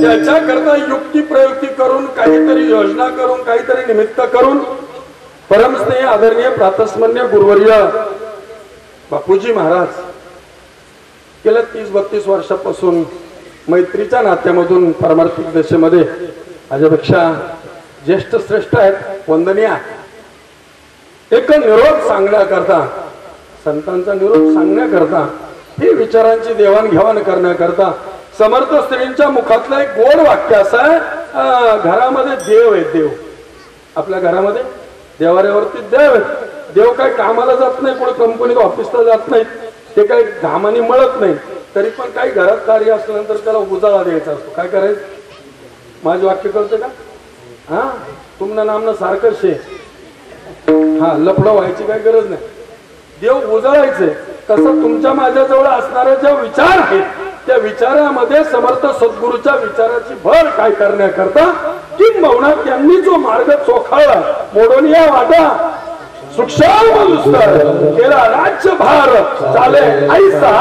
त्याच्याकरता युक्ती प्रयुक्ती करून काहीतरी योजना करून काहीतरी निमित्त करून परमस्नेह आदरणीय प्रातस्मन्य गुरुवर्य बापूजी महाराज गेल्या 30-32 वर्षापासून मैत्रीच्या नात्यामधून पारमार्थिक दिशेमध्ये माझ्यापेक्षा ज्येष्ठ श्रेष्ठ आहेत वंदनीय एक निरोप सांगण्याकरता संतांचा निरोप सांगण्याकरता ही विचारांची देवाणघेवाण करण्याकरता समर्थ स्त्रींच्या मुखातलं एक गोड वाक्य असं आहे घरामध्ये देव आहे देव आपल्या घरामध्ये देवाऱ्यावरती देव आहे देव काय कामाला जात नाही कोणी कंपनीत ऑफिसला जात नाही ते काही घामाने मळत नाही तरी पण काही घरात कार्य असल्यानंतर त्याला उजाळा द्यायचा असतो काय करायचं माझं वाक्य कळतं का हा तुमनं नामनं सारखं शे हा लफडं व्हायची काही गरज नाही देव उजळायचे तसं तुमच्या माझ्याजवळ असणारे जे विचार आहेत त्या विचारामध्ये समर्थ सद्गुरूच्या विचाराची भर काय करण्याकरता किंबहुना त्यांनी जो मार्ग चोखाळला मोडून या वाटा सूक्ष्म केला राज्यभार चाले ऐसा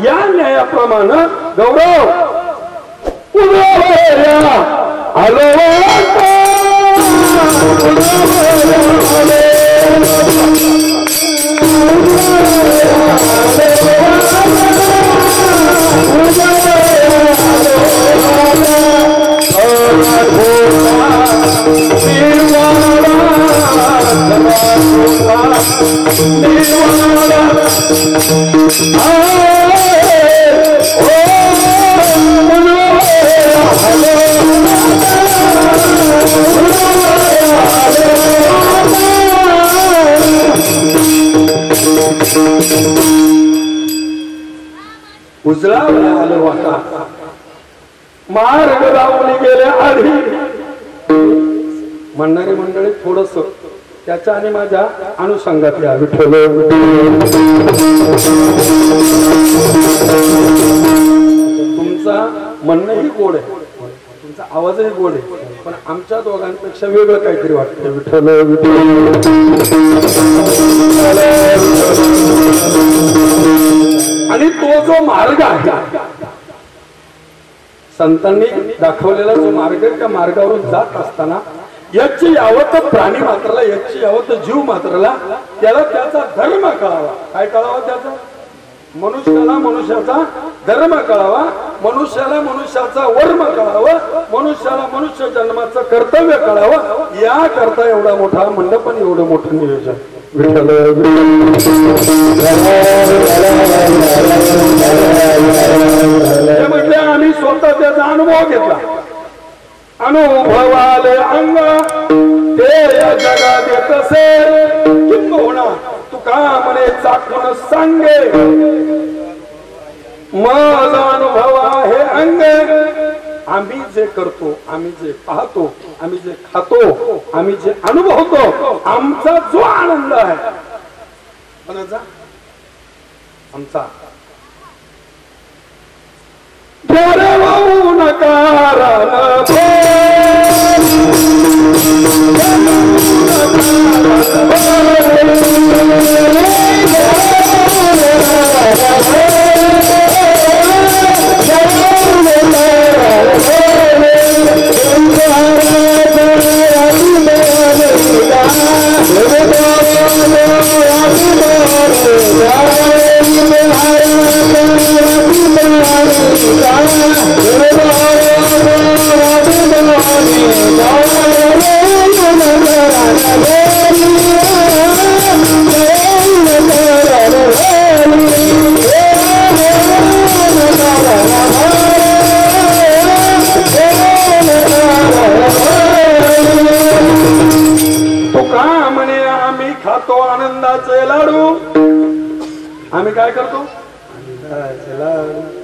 या न्यायाप्रमाणे गौरव उजळा आलं वाटा मार्ग लावून गेल्या आधी म्हणणारी मंडळी थोडस त्याच्या आणि माझ्या अनुषंगात या विठ्ठल तुमचा म्हणणंही गोड आहे तुमचा आवाजही गोड आहे पण आमच्या दोघांपेक्षा वेगळं काहीतरी वाटतं विठ्ठल आणि तो जो मार्ग आहे संतांनी दाखवलेला जो मार्ग आहे त्या मार्गावरून जात असताना याची यावत प्राणी मात्रला याची यावत जीव मात्रला त्याला त्याचा धर्म कळावा काय कळावा त्याचा मनुष्याला मनुष्याचा धर्म कळावा मनुष्याला मनुष्याचा वर्म कळावा मनुष्याला मनुष्य जन्माचं कर्तव्य कळावं या करता एवढा मोठा मंडप आणि एवढं मोठं नियोजन म्हणजे आम्ही स्वतः त्याचा अनुभव घेतला अनुभवाले अंग ते या जगात येत असेल किंबहुना तुका म्हणे चाकून सांगे माझा अनुभव आहे अंग आम्ही जे करतो आम्ही जे पाहतो आम्ही जे खातो आम्ही जे अनुभवतो आमचा जो आनंद आहे आमचा आम्ही काय करतो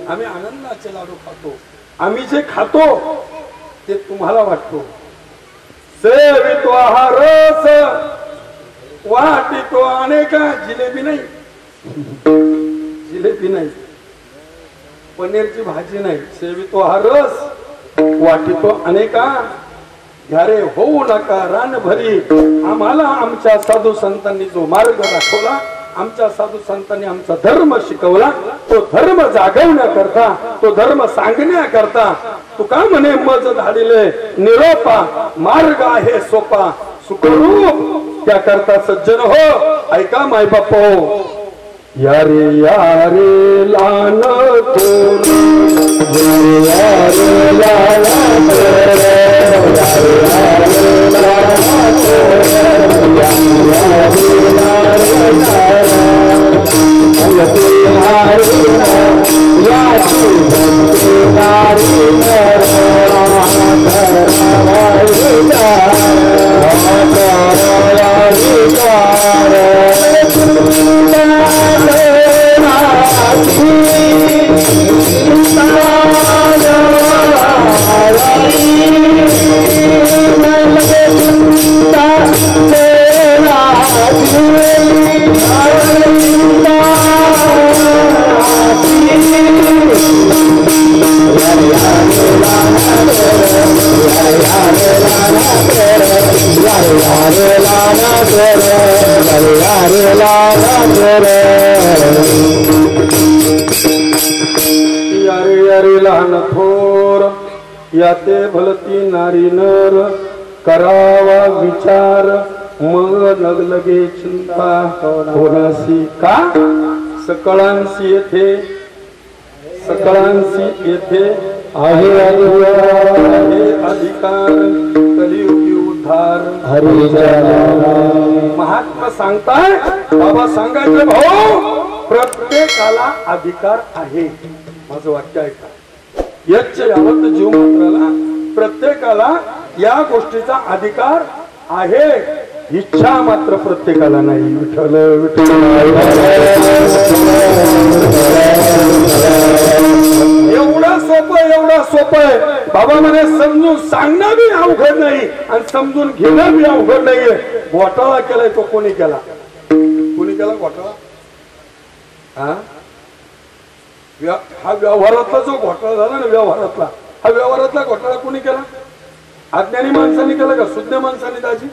आम्ही आनंदाचे लाडू खातो आम्ही जे खातो ते तुम्हाला वाटतो सेवितो हा रस वाटितो अनेका जिलेबी नाही जिलेबी नाही पनीरची भाजी नाही सेवितो हा रस वाटितो अनेका घरे होऊ नका रान भरी आम्हाला आमच्या साधू संतांनी जो मार्ग दाखवला आमच्या साधू संतांनी आमचा धर्म शिकवला, तो धर्म जागवण्याकरता, तो धर्म सांगण्याकरता तुका म्हणे मज धाडिले निरोपा, मार्ग आहे सोपा सुखरूप त्याकरता सज्जन हो ऐका माय बापो, यारे यारे लान थोर, यारे लान थोर, याते भलती नारी नर करावा विचार मग लगे चिंता होणासी का सकळांशी येथे, सकळांशी येथे आहे अधिकार कलियुगी उद्धार हरी महात्मा सांगताय बाबा सांगायचे भाऊ प्रत्येकाला अधिकार आहे. माझं वाक्य ऐका, यच्च यावत जीव मात्राला प्रत्येकाला या गोष्टीचा अधिकार आहे, इच्छा मात्र प्रत्येकाला नाही. विठ्ठल विठ्ठल एवढा सोपं आहे बाबा म्हणे. समजून सांगणं बी अवघड नाही आणि समजून घेणं बी अवघड नाहीये. घोटाळा केलाय तो कोणी केला? कोणी केला घोटाळा? हा व्यवहारातला जो घोटाळा झाला ना, व्यवहारातला हा व्यवहारातला घोटाळा कोणी केला? अज्ञानी माणसांनी केला का शुद्ध माणसांनी? दाजी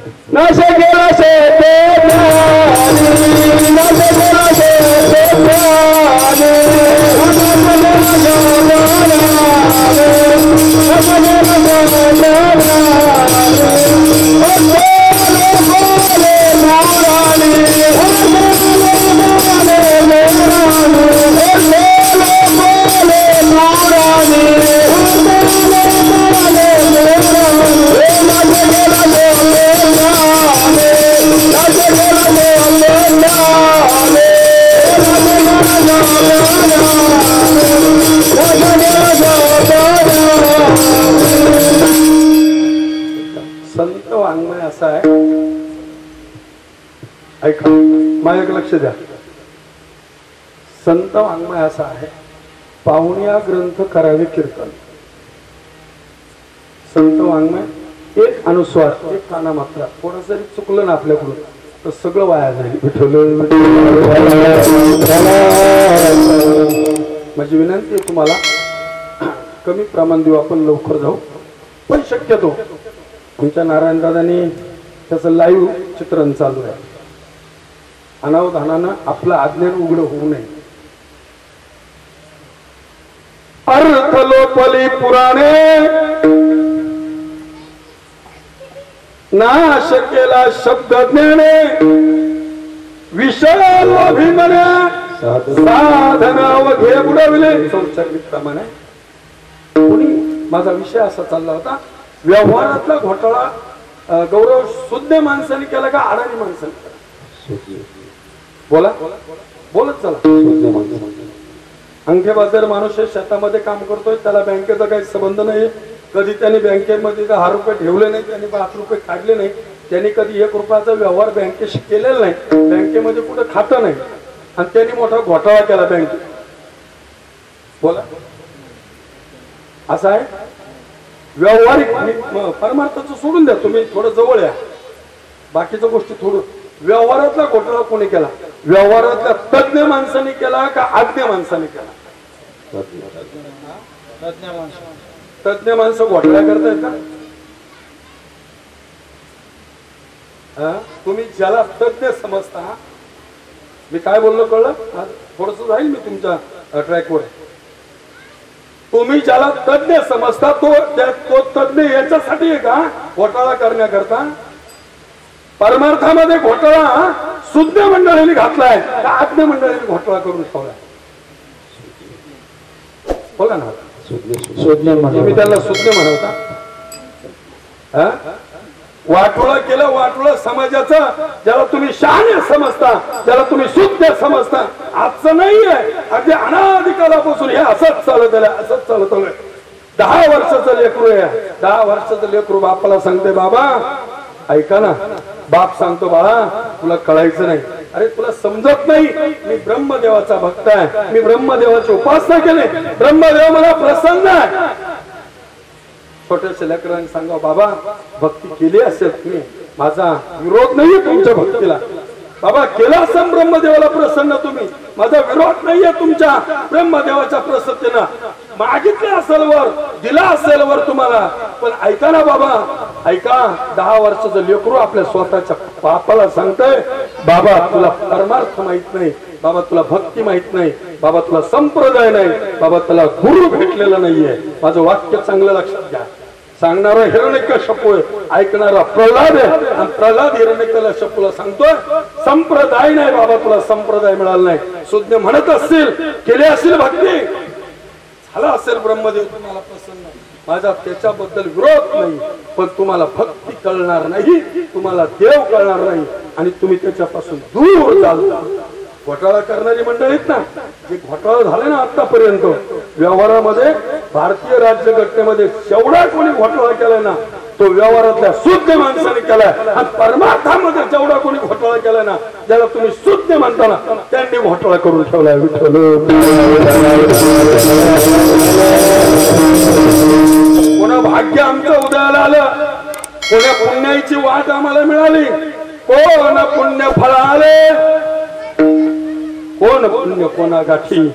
संत वाङ्मय असा आहे. ऐका माझ्याकडे लक्ष द्या. संत वाङ्मय असा आहे, पाहुण्या ग्रंथ करावे कीर्तन. संत वाङ्मय एक अनुस्वार एक काना मात्रा थोडं जरी चुकलं ना आपल्याकडून तर सगळं वाया जाईल. माझी विनंती आहे तुम्हाला, कमी प्रमाण देऊ आपण, लवकर जाऊ. पण शक्यतो आमच्या नारायण दादांनी त्याचं लाईव्ह चित्रण चालू आहे. अनावधानानं आपलं अज्ञान उघड होऊ नये. अर्थ लोपली पुराणे नाश केला शब्द ज्ञाने विषय अभिमने साधना व घे बुडविले. प्रमाणे कोणी माझा विषय असा चालला होता, व्यवहारातला घोटाळा गौरव शुद्ध माणसाने केला का अडाणी माणसाने केला? बोला बोलत चला. अंगठेबाजार माणूस शेतामध्ये काम करतोय, त्याला बँकेचा काही संबंध नाही. कधी त्यांनी बँकेमध्ये 10 रुपये ठेवले नाही, त्यांनी 5 रुपये काढले नाही, त्यांनी कधी 1 रुपयाचा व्यवहार बँकेशी केलेला नाही, बँकेमध्ये कुठं खातं नाही आणि त्यांनी मोठा घोटाळा केला बँकेत. बोला असं आहे. व्यावहारिक परमार्थाचं सोडून द्या, तुम्ही थोडं जवळ या. बाकीच्या गोष्टी थोडं. व्यवहारातला घोटाळा कोणी केला? व्यवहारातल्या तज्ञ माणसाने केला का अज्ञ माणसाने केला? तज्ञ माणसं घोटाळा करतायत का? तुम्ही ज्याला तज्ञ समजता मी काय बोललो कळलं? थोडस जाईल मी तुमच्या ट्रॅकवर. तुम्ही ज्याला तज्ञ समजता तो तज्ञ याच्यासाठी आहे का घोटाळा करण्याकरता? परमार्थामध्ये घोटाळा सुज्ञ मंडळीने घातलाय का अज्ञ मंडळीने घोटाळा करून ठेवलाय? बोला ना. तुम्ही त्याला सुज्ञ म्हणता. वाटोळा केलं, वाटोळा समाजाचं, ज्याला तुम्ही शहाणे समजता, ज्याला तुम्ही सुज्ञ समजता, आजचं नाहीये. अगदी अनादी कालापासून हे असंच चालत आलंय, असंच चालत आलंय. 10 वर्षाचं लेकरू आहे, 10 वर्षाचं लेकरू बापाला सांगते बाबा ऐका ना. बाप सांगतो बाळा तुला कळायचं नाही. अरे तुला समजत नाही, मी ब्रह्मदेवाचा भक्त आहे, मी ब्रह्मदेवाची उपासना केली, ब्रह्मदेव मला प्रसन्न आहे. छोट्याशा लेकरांनी सांगा बाबा भक्ती केली असेल तुम्ही, माझा विरोध नाहीये तुमच्या भक्तीला. बाबा केला असेल ब्रह्मदेवाला प्रसन्न तुम्ही, माझा विरोध नाहीये तुमच्या ब्रह्मदेवाच्या प्रसन्नतेनं. मागितले असेल वर, दिला असेल वर तुम्हाला. पण ऐका ना बाबा ऐका. 10 वर्षाचं लेकरू आपल्या स्वतःच्या बापाला सांगतंय बाबा तुला परमार्थ माहित नाही, बाबा तुला भक्ती माहित नाही, बाबा तुला संप्रदाय नाही, बाबा तुला गुरु भेटलेला नाहीये. माझं वाक्य चांगलं लक्षात घ्या. सांगणारा हिरण्यकश्यपू आहे, ऐकणारा प्रल्हाद आहे. आणि प्रल्हाद हिरण्यकश्यपूला सांगतोय संप्रदाय नाही बाबा, तुला संप्रदाय मिळाला नाही. सुज्ञ म्हणत असतील, केले असेल भक्ती, झाला असेल ब्रह्मदेव तुम्हाला प्रसन्न, माझा त्याच्याबद्दल विरोध नाही. पण तुम्हाला भक्ती कळणार नाही, तुम्हाला देव कळणार नाही आणि तुम्ही त्याच्यापासून दूर जाल. घोटाळा करणारी मंडळीत ना, जे घोटाळा झाले ना आतापर्यंत व्यवहारामध्ये, भारतीय राज्यघटनेमध्ये जेवढा कोणी घोटाळा केलाय ना तो व्यवहारातल्या शुद्ध माणसाने केलाय. आणि परमार्थामध्ये जेवढा कोणी घोटाळा केलाय ना, ज्याला तुम्ही शुद्ध म्हणता ना, त्यांनी घोटाळा करून ठेवलाय. विठ्ठल कोणा भाग्य आमचं उदयाला आलं, कोण्या पुण्याची वाट आम्हाला मिळाली, कोण पुण्य फळ आले, कोण पुण्य कोणा गाठी.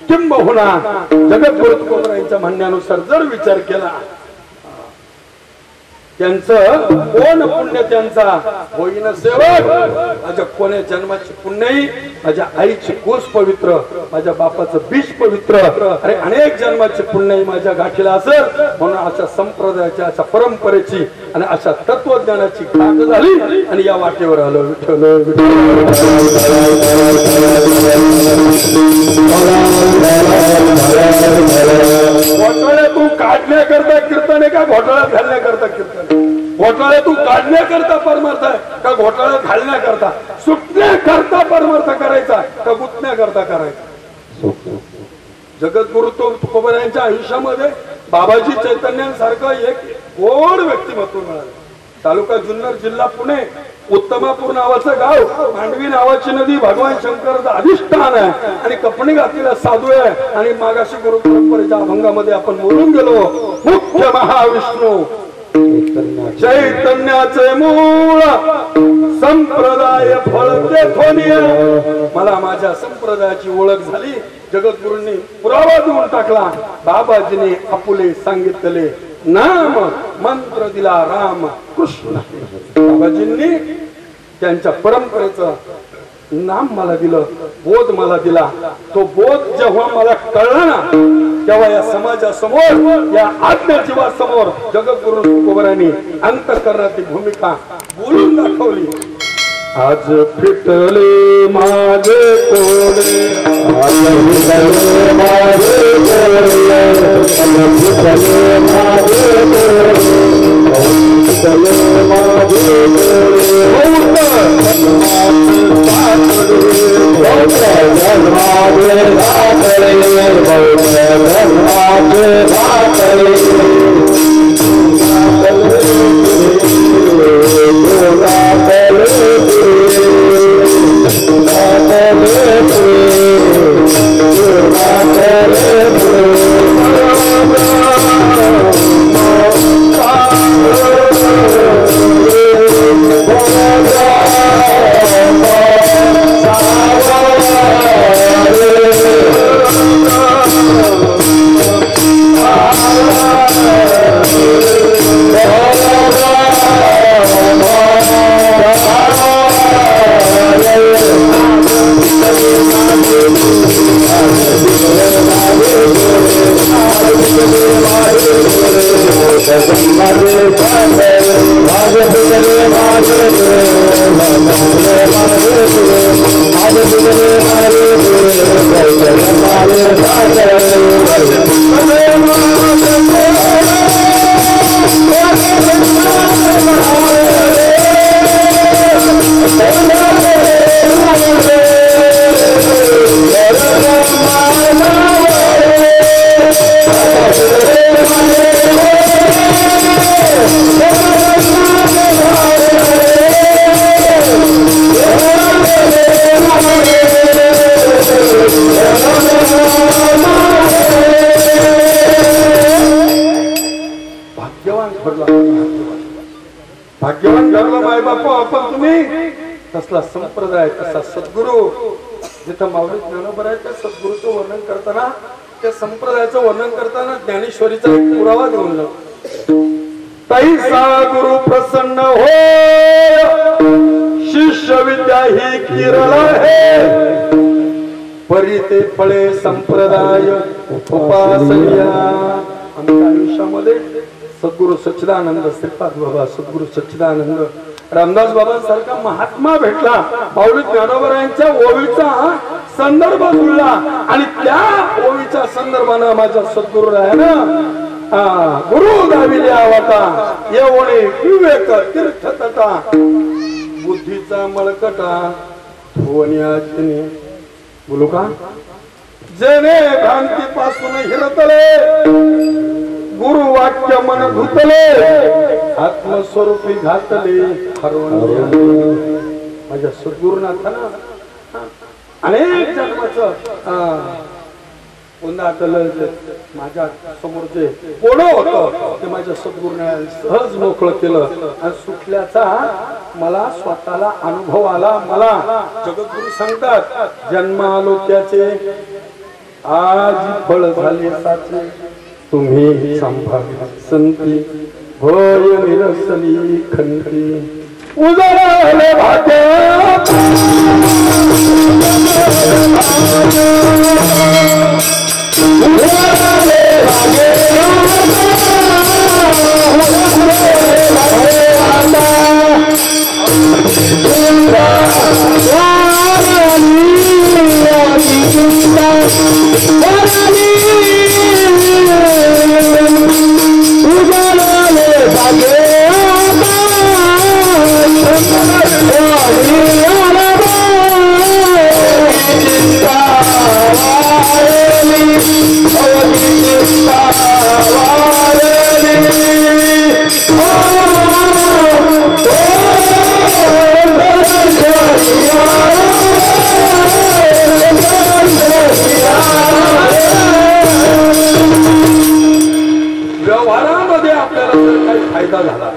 किंबहुना जगद्गुरु तुकोबरायांच्या म्हणण्यानुसार जर विचार केला त्यांचं कोण पुण्य त्यांचा होईन सेवक. माझ्या कोण्या जन्माची पुण्यही, माझ्या आईची कोस पवित्र, माझ्या बापाचं बीज पवित्र, अरे अनेक जन्माची पुण्यही माझ्या गाठीला असेल. म्हणून अशा संप्रदायाची, अशा परंपरेची आणि अशा तत्वज्ञानाची गाठ झाली आणि या वाटेवर आलो. विठ्ठल घोटाळ्यातून काढण्याकरता कीर्तन आहे का घोटाळ्यात घालण्याकरता कीर्तन? घोटाळ्यातून काढण्याकरता परमार्थ आहे का घोटाळ्यात घालण्याकरता? सुटण्याकरता परमार्थ करायचा का गुंतण्याकरता करायचा? जगद्गुरु तुकोबरायांच्या आयुष्यामध्ये बाबाजी चैतन्यांसारखं एक गोड व्यक्तिमत्व मिळालं. तालुका जुन्नर, जिल्हा पुणे, उत्तमापूर नावाचं गाव, मांडवी नावाची नदी भगवान शंकराचं अधिष्ठान आहे आणि कपणी घातलेला साधू आहे. आणि मागाशी गुरु परंपरेच्या अभंगामध्ये आपण बोलून गेलो, मुख्य महाविष्णू चैतन्याचे मूळ संप्रदाय फळ तेथोनिय. मला माझ्या संप्रदायाची ओळख झाली. जगद्गुरूंनी पुरावा देऊन टाकला. बाबाजीने आपुले सांगितले नाम मंत्र दिला राम कृष्ण. बाबाजींनी त्यांच्या परंपरेचं नाम मला दिलं, बोध मला दिला. तो बोध जेव्हा मला कळला ना, तेव्हा या समाजासमोर, या आज्ञाजीवासमोर जगद्गुरु तुकोबरायांनी अंतःकरणाची भूमिका बोलून दाखवली. आज फिटले माझे तोडे, आज फिटले माझे तोडे, आज फिटले माझे तोडे, फिटले माझे भाग्यवान ठरलं माय बापा आपण तुम्ही तसला संप्रदाय तसा सद्गुरू जिथं माऊली ज्ञानोबा आहे त्या सद्गुरूचं वर्णन करताना त्या संप्रदायाचं वर्णन करताना ज्ञानेश्वरीचा एक पुरावा देऊन जातो तैसा गुरु प्रसन्न हो शिष्य विद्या ही किरण है परी ते फळे संप्रदाय उपासनीया आमच्या आयुष्यामध्ये सद्गुरु सच्चिदानंद श्रीपाद बाबा सद्गुरु सच्चिदानंद रामदास बाबांसारखा महात्मा भेटला माऊली ज्ञानोबरायांच्या ओवीचा संदर्भ जुळला आणि त्या ओवीच्या संदर्भानं माझ्या सद्गुरू राहायला गुरु दाविले आवता येवणे विवेक तीर्थतटा बुद्धीचा मळकटा धोण्याचने बोलू का जेने भ्रांतीपासून हिरतले गुरु वाक्य मन धुतले आत्मस्वरूपी घातले माझ्या सद्गुरुनाथानं अनेक जन्माचं पुन्हा माझ्या समोरचे कोण होतं ते माझ्या सद्गुरूने सहज मोकळं केलं आणि सुटल्याचा मला स्वतःला अनुभव आला मला जगद्गुरु सांगतात जन्मालो त्याचे आज फळ झाले साचे तुम्ही संभाव्य संती भय निरसली खंती उजळले भाग्य व्यवहारामध्ये आपल्याला जर काही फायदा झाला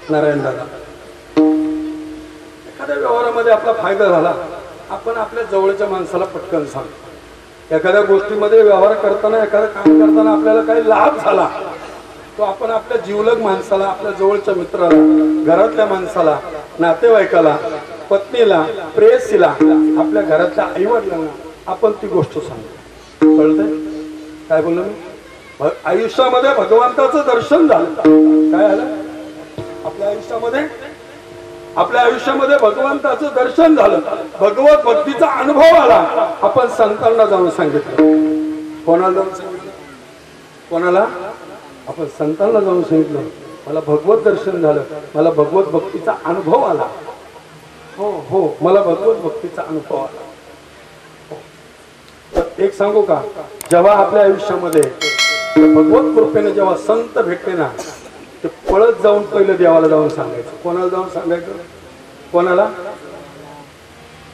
नारायण दादा एखाद्या व्यवहारामध्ये आपला फायदा झाला आपण आपल्या जवळच्या माणसाला पटकन सांगतो एखाद्या गोष्टीमध्ये व्यवहार करताना एखादं काम करताना आपल्याला काही लाभ झाला तो आपण आपल्या जीवलग माणसाला आपल्या जवळच्या मित्राला घरातल्या माणसाला नातेवाईकाला पत्नीला प्रेयसीला आपल्या घरातल्या आई वडिलांना आपण ती गोष्ट सांगतो कळतंय काय बोललो मी आयुष्यामध्ये भगवंताचं दर्शन झालं काय आलं आपल्या आयुष्यामध्ये भगवंताचं दर्शन झालं भगवत भक्तीचा अनुभव आला आपण संतांना जाऊन सांगितलं कोणाला जाऊन सांगितलं कोणाला आपण संतांना जाऊन सांगितलं मला भगवत दर्शन झालं मला भगवत भक्तीचा अनुभव आला हो हो मला भगवत भक्तीचा अनुभव आला एक सांगू का जेव्हा आपल्या आयुष्यामध्ये भगवत कृपेने जेव्हा संत भेटले ना ते पळत जाऊन पहिलं देवाला जाऊन सांगायचं कोणाला जाऊन सांगायचं कोणाला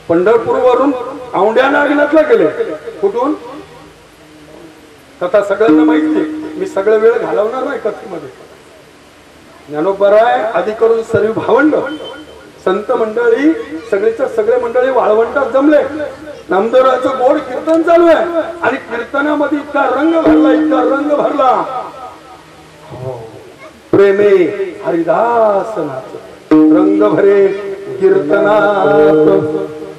पंढरपूरवरून औंढ्या नागनाथला गेले कुठून कथा सगळ्यांना माहिती मी सगळं वेळ घालवणार नाही कथेमध्ये ज्ञानोबराय आधी करून सर्व भावंड संत मंडळी सगळीच्या सगळे मंडळी वाळवंटात जमले नामदेवराचं गोड कीर्तन चालू आहे आणि कीर्तनामध्ये इतका रंग भरला प्रेमे हरिदास नाच रंग भरे कीर्तनात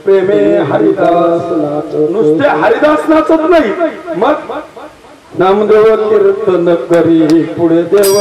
प्रेमे हरिदास नाच नुसते हरिदास नाचत नाही मग नामदेव कीर्तन करी पुढे देव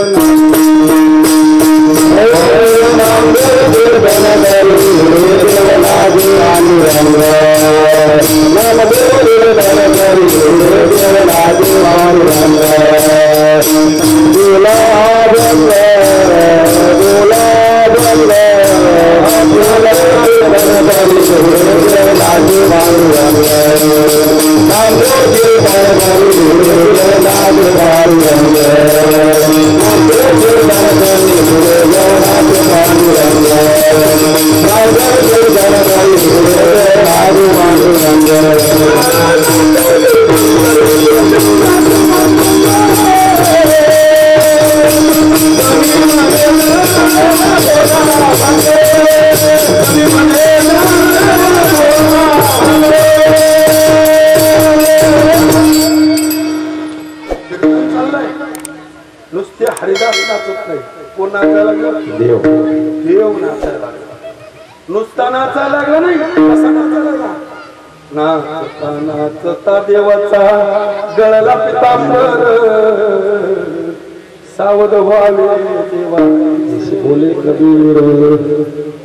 नुसते हरिदास नाचत नाही, कोण नाचायला लागला? देव नाचायला लागला. नुसता नाचायला लागला नाही, कसा नाचायला लागला? नाचता नाचता देवाचा गळला पितांबर, सावध व्हावे देवा बोले कबीर.